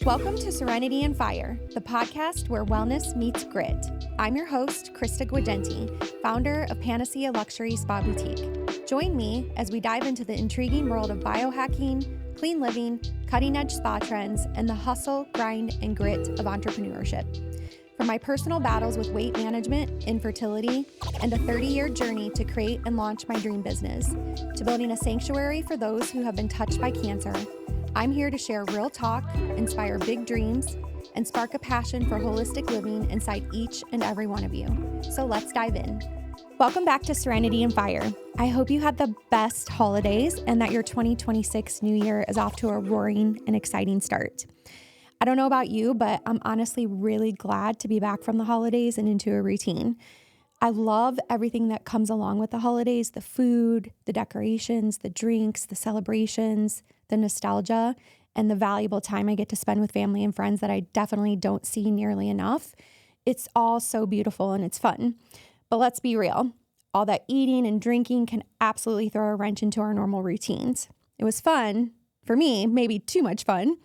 Welcome to Serenity and Fire, the podcast where wellness meets grit. I'm your host, Krista Guidenti, founder of Panacea Luxury Spa Boutique. Join me as we dive into the intriguing world of biohacking, clean living, cutting-edge spa trends, and the hustle, grind, and grit of entrepreneurship. From my personal battles with weight management, infertility, and a 30-year journey to create and launch my dream business, to building a sanctuary for those who have been touched by cancer, I'm here to share real talk, inspire big dreams, and spark a passion for holistic living inside each and every one of you. So let's dive in. Welcome back to Serenity and Fire. I hope you had the best holidays and that your 2026 New Year is off to a roaring and exciting start. I don't know about you, but I'm honestly really glad to be back from the holidays and into a routine. I love everything that comes along with the holidays, the food, the decorations, the drinks, the celebrations, the nostalgia, and the valuable time I get to spend with family and friends that I definitely don't see nearly enough. It's all so beautiful and it's fun. But let's be real, all that eating and drinking can absolutely throw a wrench into our normal routines. It was fun, for me, maybe too much fun,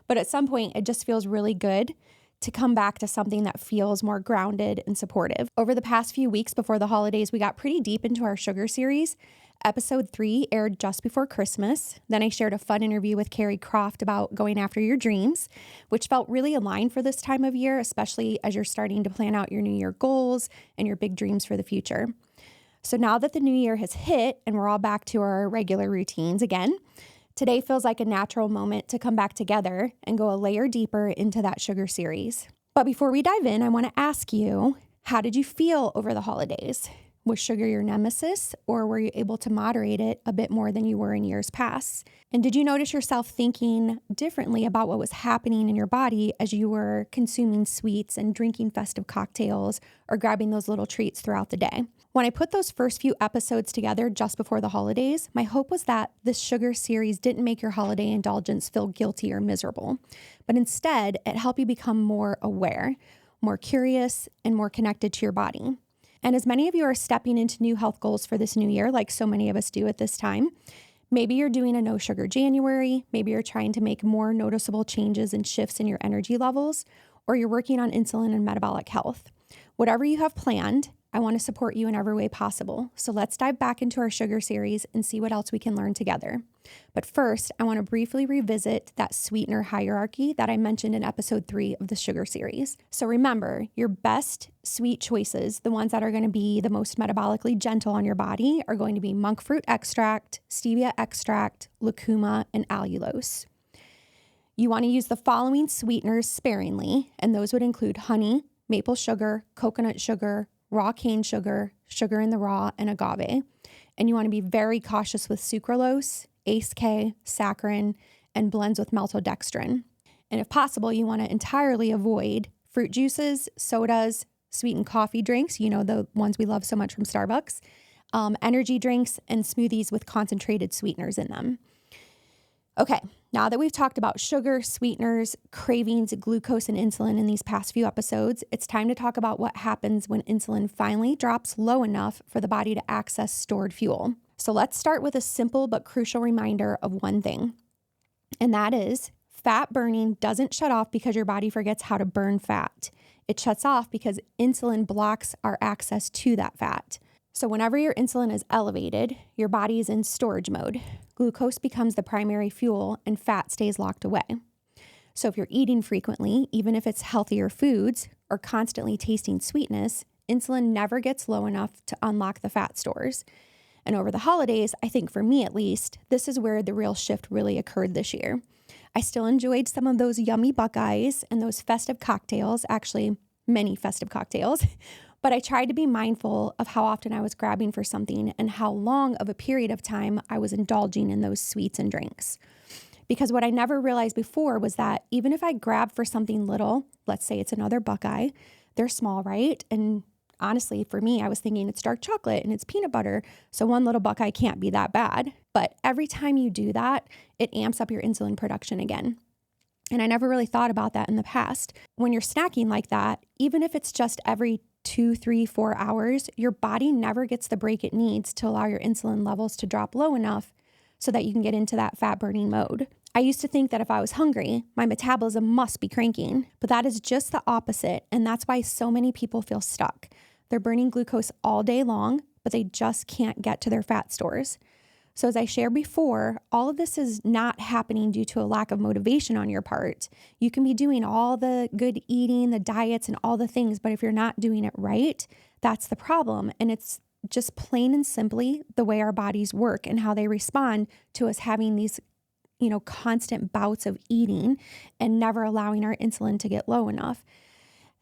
but at some point it just feels really good to come back to something that feels more grounded and supportive. Over the past few weeks before the holidays, we got pretty deep into our sugar series. Episode 3 aired just before Christmas. Then I shared a fun interview with Carrie Croft about going after your dreams, which felt really aligned for this time of year, especially as you're starting to plan out your New Year goals and your big dreams for the future. So now that the new year has hit and we're all back to our regular routines again, today feels like a natural moment to come back together and go a layer deeper into that sugar series. But before we dive in, I want to ask you, how did you feel over the holidays? Was sugar your nemesis, or were you able to moderate it a bit more than you were in years past? And did you notice yourself thinking differently about what was happening in your body as you were consuming sweets and drinking festive cocktails or grabbing those little treats throughout the day? When I put those first few episodes together just before the holidays, my hope was that this sugar series didn't make your holiday indulgence feel guilty or miserable, but instead it helped you become more aware, more curious, and more connected to your body. And as many of you are stepping into new health goals for this new year, like so many of us do at this time, maybe you're doing a no sugar January, maybe you're trying to make more noticeable changes and shifts in your energy levels, or you're working on insulin and metabolic health. Whatever you have planned, I want to support you in every way possible. So let's dive back into our sugar series and see what else we can learn together. But first, I want to briefly revisit that sweetener hierarchy that I mentioned in episode 3 of the sugar series. So remember, your best sweet choices, the ones that are going to be the most metabolically gentle on your body, are going to be monk fruit extract, stevia extract, lucuma, and allulose. You want to use the following sweeteners sparingly, and those would include honey, maple sugar, coconut sugar, raw cane sugar, sugar in the raw, and agave. And you want to be very cautious with sucralose, ACE-K, saccharin, and blends with maltodextrin. And if possible, you want to entirely avoid fruit juices, sodas, sweetened coffee drinks, you know, the ones we love so much from Starbucks, energy drinks, and smoothies with concentrated sweeteners in them. Okay, now that we've talked about sugar, sweeteners, cravings, glucose, and insulin in these past few episodes, it's time to talk about what happens when insulin finally drops low enough for the body to access stored fuel. So let's start with a simple but crucial reminder of one thing, and that is fat burning doesn't shut off because your body forgets how to burn fat. It shuts off because insulin blocks our access to that fat. So whenever your insulin is elevated, your body is in storage mode. Glucose becomes the primary fuel and fat stays locked away. So if you're eating frequently, even if it's healthier foods, or constantly tasting sweetness, insulin never gets low enough to unlock the fat stores. And over the holidays, I think for me at least, this is where the real shift really occurred this year. I still enjoyed some of those yummy Buckeyes and those festive cocktails, actually many festive cocktails, but I tried to be mindful of how often I was grabbing for something and how long of a period of time I was indulging in those sweets and drinks. Because what I never realized before was that even if I grab for something little, let's say it's another Buckeye, they're small, right? And honestly, for me, I was thinking it's dark chocolate and it's peanut butter, so one little Buckeye can't be that bad. But every time you do that, it amps up your insulin production again. And I never really thought about that in the past. When you're snacking like that, even if it's just every 2, 3, 4 hours, your body never gets the break it needs to allow your insulin levels to drop low enough so that you can get into that fat burning mode. I used to think that if I was hungry, my metabolism must be cranking, but that is just the opposite. And that's why so many people feel stuck. They're burning glucose all day long, but they just can't get to their fat stores. So as I shared before, all of this is not happening due to a lack of motivation on your part. You can be doing all the good eating, the diets, and all the things, but if you're not doing it right, that's the problem. And it's just plain and simply the way our bodies work and how they respond to us having these, constant bouts of eating and never allowing our insulin to get low enough.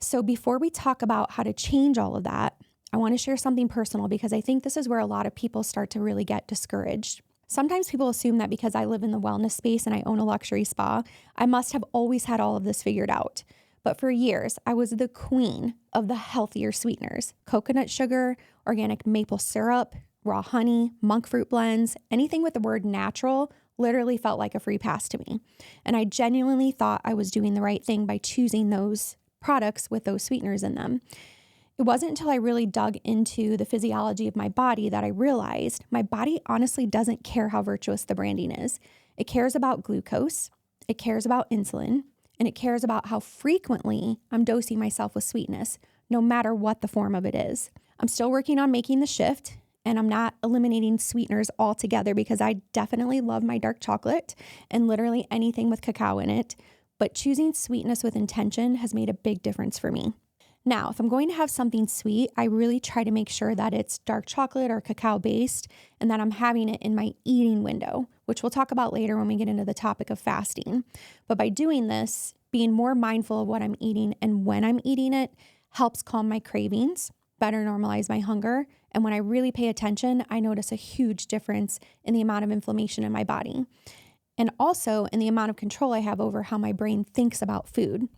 So before we talk about how to change all of that, I want to share something personal because I think this is where a lot of people start to really get discouraged. Sometimes people assume that because I live in the wellness space and I own a luxury spa, I must have always had all of this figured out. But for years, I was the queen of the healthier sweeteners: coconut sugar, organic maple syrup, raw honey, monk fruit blends. Anything with the word natural literally felt like a free pass to me. And I genuinely thought I was doing the right thing by choosing those products with those sweeteners in them. It wasn't until I really dug into the physiology of my body that I realized my body honestly doesn't care how virtuous the branding is. It cares about glucose, it cares about insulin, and it cares about how frequently I'm dosing myself with sweetness, no matter what the form of it is. I'm still working on making the shift, and I'm not eliminating sweeteners altogether because I definitely love my dark chocolate and literally anything with cacao in it, but choosing sweetness with intention has made a big difference for me. Now, if I'm going to have something sweet, I really try to make sure that it's dark chocolate or cacao based and that I'm having it in my eating window, which we'll talk about later when we get into the topic of fasting. But by doing this, being more mindful of what I'm eating and when I'm eating it helps calm my cravings, better normalize my hunger. And when I really pay attention, I notice a huge difference in the amount of inflammation in my body and also in the amount of control I have over how my brain thinks about food.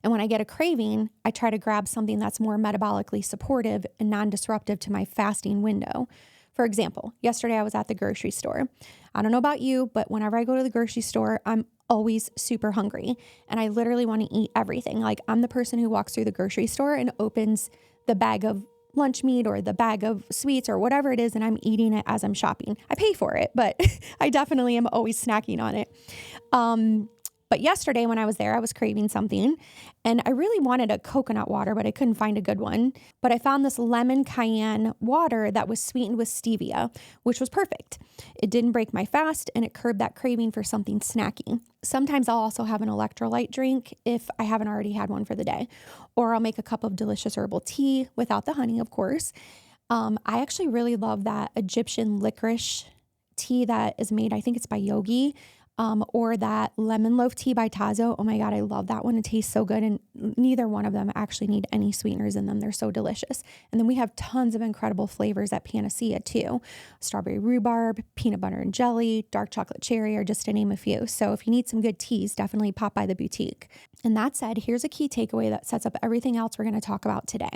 And when I get a craving, I try to grab something that's more metabolically supportive and non-disruptive to my fasting window. For example, yesterday I was at the grocery store. I don't know about you, but whenever I go to the grocery store, I'm always super hungry and I literally want to eat everything. Like, I'm the person who walks through the grocery store and opens the bag of lunch meat or the bag of sweets or whatever it is, and I'm eating it as I'm shopping. I pay for it, but I definitely am always snacking on it. But yesterday when I was there, I was craving something and I really wanted a coconut water, but I couldn't find a good one. But I found this lemon cayenne water that was sweetened with stevia, which was perfect. It didn't break my fast and it curbed that craving for something snacky. Sometimes I'll also have an electrolyte drink if I haven't already had one for the day, or I'll make a cup of delicious herbal tea without the honey, of course. I actually really love that Egyptian licorice tea that is made, I think it's by Yogi. Or that lemon loaf tea by Tazo. Oh my God, I love that one. It tastes so good. And neither one of them actually need any sweeteners in them. They're so delicious. And then we have tons of incredible flavors at Panacea too. Strawberry rhubarb, peanut butter and jelly, dark chocolate cherry, or just to name a few. So if you need some good teas, definitely pop by the boutique. And that said, here's a key takeaway that sets up everything else we're going to talk about today.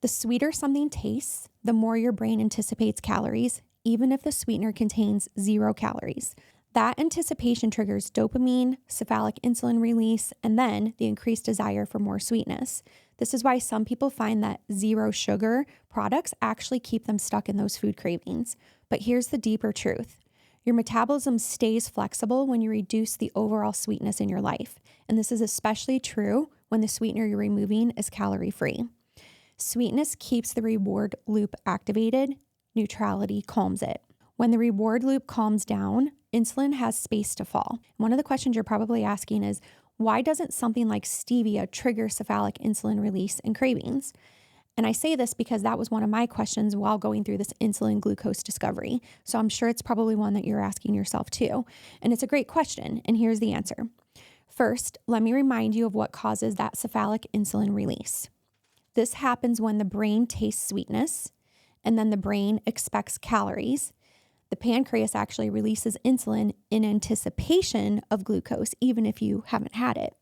The sweeter something tastes, the more your brain anticipates calories, even if the sweetener contains 0 calories. That anticipation triggers dopamine, cephalic insulin release, and then the increased desire for more sweetness. This is why some people find that 0 sugar products actually keep them stuck in those food cravings. But here's the deeper truth. Your metabolism stays flexible when you reduce the overall sweetness in your life. And this is especially true when the sweetener you're removing is calorie-free. Sweetness keeps the reward loop activated. Neutrality calms it. When the reward loop calms down, insulin has space to fall. One of the questions you're probably asking is, why doesn't something like stevia trigger cephalic insulin release and cravings? And I say this because that was one of my questions while going through this insulin glucose discovery. So I'm sure it's probably one that you're asking yourself too. And it's a great question. And here's the answer. First, let me remind you of what causes that cephalic insulin release. This happens when the brain tastes sweetness and then the brain expects calories. The pancreas actually releases insulin in anticipation of glucose, even if you haven't had it.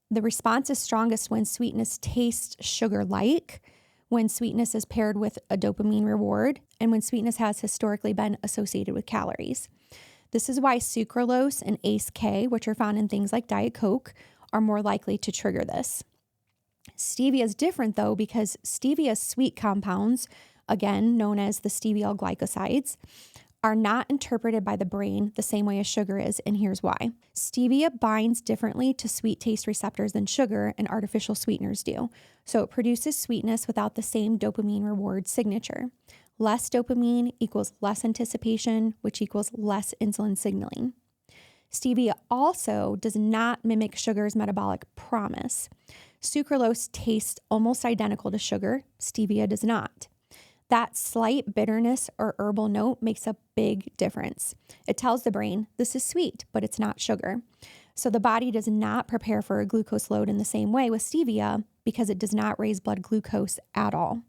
The response is strongest when sweetness tastes sugar-like, when sweetness is paired with a dopamine reward, and when sweetness has historically been associated with calories. This is why sucralose and ACE-K, which are found in things like Diet Coke, are more likely to trigger this. Stevia is different though, because stevia's sweet compounds, again known as the steviol glycosides, are not interpreted by the brain the same way as sugar is, and here's why. Stevia binds differently to sweet taste receptors than sugar and artificial sweeteners do, so it produces sweetness without the same dopamine reward signature. Less dopamine equals less anticipation, which equals less insulin signaling. Stevia also does not mimic sugar's metabolic promise. Sucralose tastes almost identical to sugar. Stevia does not. That slight bitterness or herbal note makes a big difference. It tells the brain, this is sweet, but it's not sugar. So the body does not prepare for a glucose load in the same way with stevia because it does not raise blood glucose at all.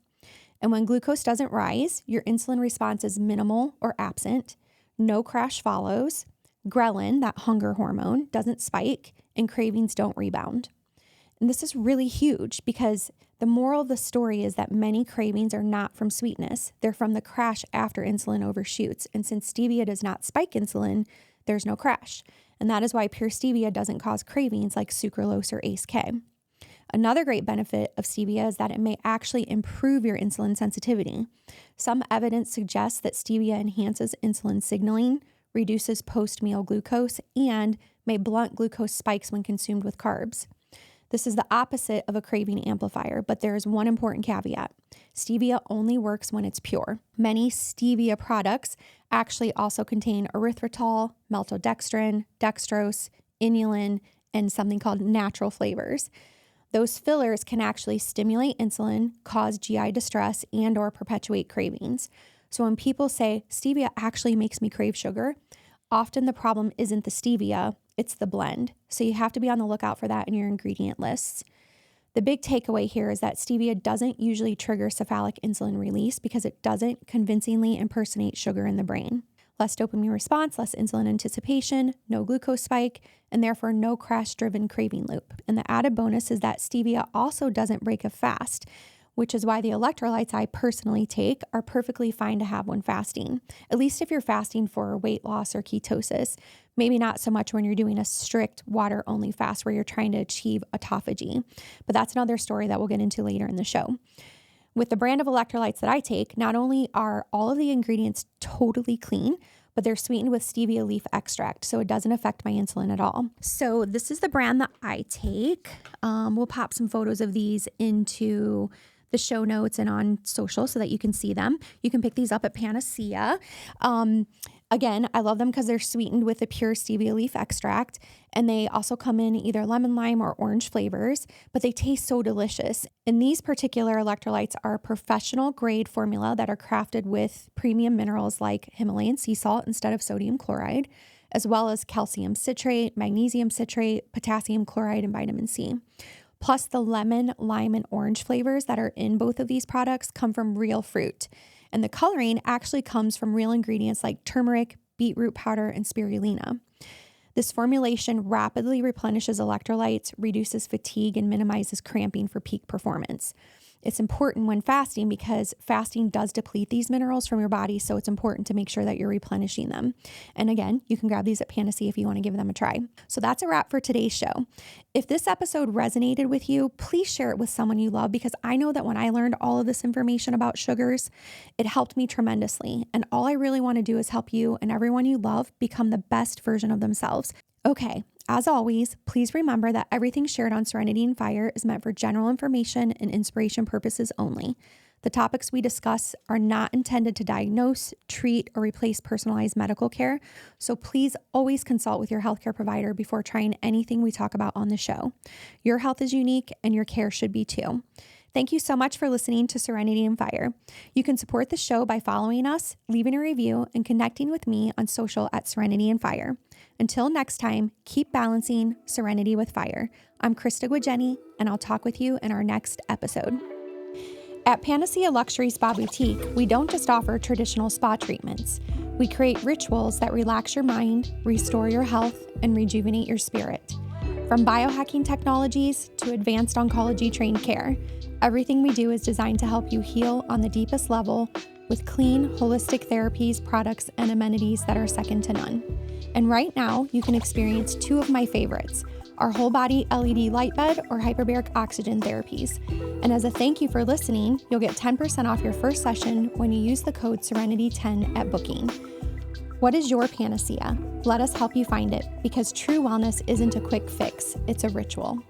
And when glucose doesn't rise, your insulin response is minimal or absent. No crash follows. Ghrelin, that hunger hormone, doesn't spike, and cravings don't rebound. And this is really huge because the moral of the story is that many cravings are not from sweetness. They're from the crash after insulin overshoots. And since stevia does not spike insulin, there's no crash. And that is why pure stevia doesn't cause cravings like sucralose or ACE-K. Another great benefit of stevia is that it may actually improve your insulin sensitivity. Some evidence suggests that stevia enhances insulin signaling, reduces post-meal glucose, and may blunt glucose spikes when consumed with carbs. This is the opposite of a craving amplifier, but there is one important caveat. Stevia only works when it's pure. Many stevia products actually also contain erythritol, maltodextrin, dextrose, inulin, and something called natural flavors. Those fillers can actually stimulate insulin, cause GI distress, and or perpetuate cravings. So when people say stevia actually makes me crave sugar, often the problem isn't the stevia, it's the blend. So you have to be on the lookout for that in your ingredient lists. The big takeaway here is that stevia doesn't usually trigger cephalic insulin release because it doesn't convincingly impersonate sugar in the brain. Less dopamine response, less insulin anticipation, no glucose spike, and therefore no crash-driven craving loop. And the added bonus is that stevia also doesn't break a fast, which is why the electrolytes I personally take are perfectly fine to have when fasting, at least if you're fasting for weight loss or ketosis. Maybe not so much when you're doing a strict water-only fast where you're trying to achieve autophagy, but that's another story that we'll get into later in the show. With the brand of electrolytes that I take, not only are all of the ingredients totally clean, but they're sweetened with stevia leaf extract, so it doesn't affect my insulin at all. So this is the brand that I take. We'll pop some photos of these into the show notes and on social so that you can see them. You can pick these up at Panacea. Again, I love them because they're sweetened with the pure stevia leaf extract, and they also come in either lemon, lime, or orange flavors, but they taste so delicious. And these particular electrolytes are professional grade formula that are crafted with premium minerals like Himalayan sea salt instead of sodium chloride, as well as calcium citrate, magnesium citrate, potassium chloride, and vitamin C. Plus, the lemon, lime, and orange flavors that are in both of these products come from real fruit. And the coloring actually comes from real ingredients like turmeric, beetroot powder, and spirulina. This formulation rapidly replenishes electrolytes, reduces fatigue, and minimizes cramping for peak performance. It's important when fasting because fasting does deplete these minerals from your body, so it's important to make sure that you're replenishing them. And again, you can grab these at Panacea if you want to give them a try. So that's a wrap for today's show. If this episode resonated with you, please share it with someone you love because I know that when I learned all of this information about sugars, it helped me tremendously. And all I really want to do is help you and everyone you love become the best version of themselves. Okay. As always, please remember that everything shared on Serenity and Fire is meant for general information and inspiration purposes only. The topics we discuss are not intended to diagnose, treat, or replace personalized medical care, so please always consult with your healthcare provider before trying anything we talk about on the show. Your health is unique, and your care should be too. Thank you so much for listening to Serenity and Fire. You can support the show by following us, leaving a review, and connecting with me on social at Serenity and Fire. Until next time, keep balancing serenity with fire. I'm Krista Guigeni, and I'll talk with you in our next episode. At Panacea Luxury Spa Boutique, we don't just offer traditional spa treatments. We create rituals that relax your mind, restore your health, and rejuvenate your spirit. From biohacking technologies to advanced oncology-trained care, everything we do is designed to help you heal on the deepest level with clean, holistic therapies, products, and amenities that are second to none. And right now, you can experience two of my favorites, our whole body LED light bed or hyperbaric oxygen therapies. And as a thank you for listening, you'll get 10% off your first session when you use the code Serenity10 at booking. What is your panacea? Let us help you find it, because true wellness isn't a quick fix, it's a ritual.